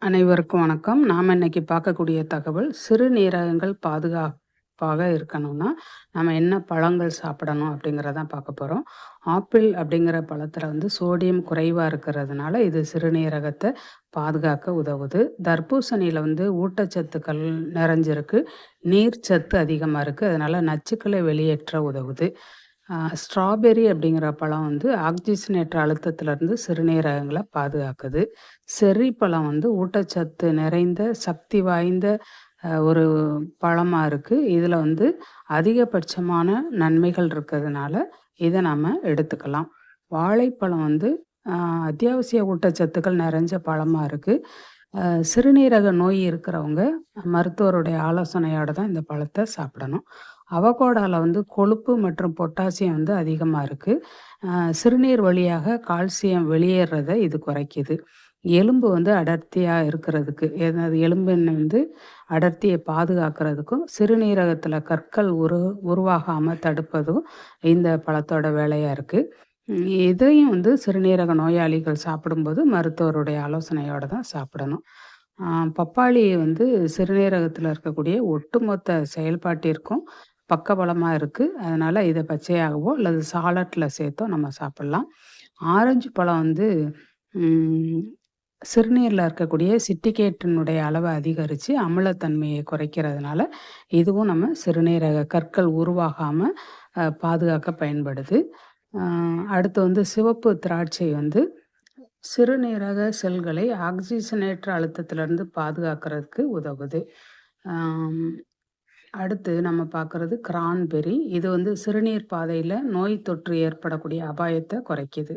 அனைவருக்கும் வணக்கம். நாம இன்னைக்கு பார்க்கக்கூடிய தகவல், சிறுநீரகங்கள் பாதுகாப்பாக இருக்கணும்னா, நம்ம என்ன பழங்கள் சாப்பிடணும் அப்படிங்கிறத தான் பார்க்க போறோம். ஆப்பிள் அப்படிங்கிற பழத்தில வந்து சோடியம் குறைவா இருக்கிறதுனால, இது சிறுநீரகத்த பாதுகாக்க உதவுது. தர்பூசணியில வந்து ஊட்டச்சத்துக்கள் நிறைஞ்சிருக்கு. நீர்ச்சத்து அதிகமா இருக்கு. அதனால நச்சுக்களை வெளியேற்ற உதவுது. ஸ்ட்ராபெர்ரி அப்படிங்கிற பழம் வந்து ஆக்சிஜனேற்ற அழுத்தத்திலிருந்து சிறுநீரகங்கள பாதுகாக்குது. செர்ரி பழம் வந்து ஊட்டச்சத்து நிறைந்த, சக்தி வாய்ந்த ஒரு பழமா இருக்கு. இதில வந்து அதிகபட்சமான நன்மைகள் இருக்கிறதுனால, இத நாம எடுத்துக்கலாம். வாழைப்பழம் வந்து அ அத்தியாவசிய ஊட்டச்சத்துக்கள் நிறைஞ்ச பழமா இருக்கு. அ சிறுநீரக நோய் இருக்கிறவங்க மருத்துவருடைய ஆலோசனையோட தான் இந்த பழத்த சாப்பிடணும். அவகோடால வந்து கொழுப்பு மற்றும் பொட்டாசியம் வந்து அதிகமா இருக்கு. சிறுநீர் வழியாக கால்சியம் வெளியேறத இது குறைக்குது. எலும்பு வந்து அடர்த்தியா இருக்கிறதுக்கு, ஏதாவது எலும்பின் வந்து அடர்த்திய பாதுகாக்கிறதுக்கும், சிறுநீரகத்தில கற்கள் உருவாகாம தடுப்பதும் இந்த பழத்தோட வேலையா இருக்கு. இதையும் வந்து சிறுநீரக நோயாளிகள் சாப்பிடும்போது மருத்துவருடைய ஆலோசனையோட தான் சாப்பிடணும். ஆ பப்பாளி வந்து சிறுநீரகத்தில இருக்கக்கூடிய ஒட்டுமொத்த செயல்பாட்டிற்கும் பக்கபலமா இருக்கு. அதனால இத பச்சையாகவோ அல்லது சாலட்ல சேர்த்தோ நம்ம சாப்பிடலாம். ஆரஞ்சு பழம் வந்து ம் சிறுநீர்ல இருக்கக்கூடிய சிட்ரிகேட்டினுடைய அளவ அதிகரிச்சு அமிலத்தன்மையை குறைக்கிறதுனால, இதுவும் நம்ம சிறுநீரக கற்கள் உருவாகாம பாதுகாக்க பயன்படுது. அ அடுத்து வந்து சிவப்பு திராட்சை வந்து சிறுநீரக செல்களை ஆக்சிஜனேற்ற அழுத்தத்திலிருந்து பாதுகாக்கிறதுக்கு உதவுது. ஆம், அடுத்து நம்ம பார்க்குறது கிரான்பெர்ரி. இது வந்து சிறுநீர் பாதையில நோய் தொற்று ஏற்படக்கூடிய அபாயத்த குறைக்குது.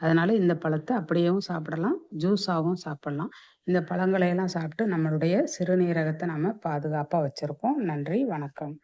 அதனால இந்த பழத்த அப்படியேவும் சாப்பிடலாம், ஜூஸாவும் சாப்பிடலாம். இந்த பழங்களை எல்லாம் சாப்பிட்டு நம்மளுடைய சிறுநீரகத்த நம்ம பாதுகாப்பா வச்சிருக்கோம். நன்றி, வணக்கம்.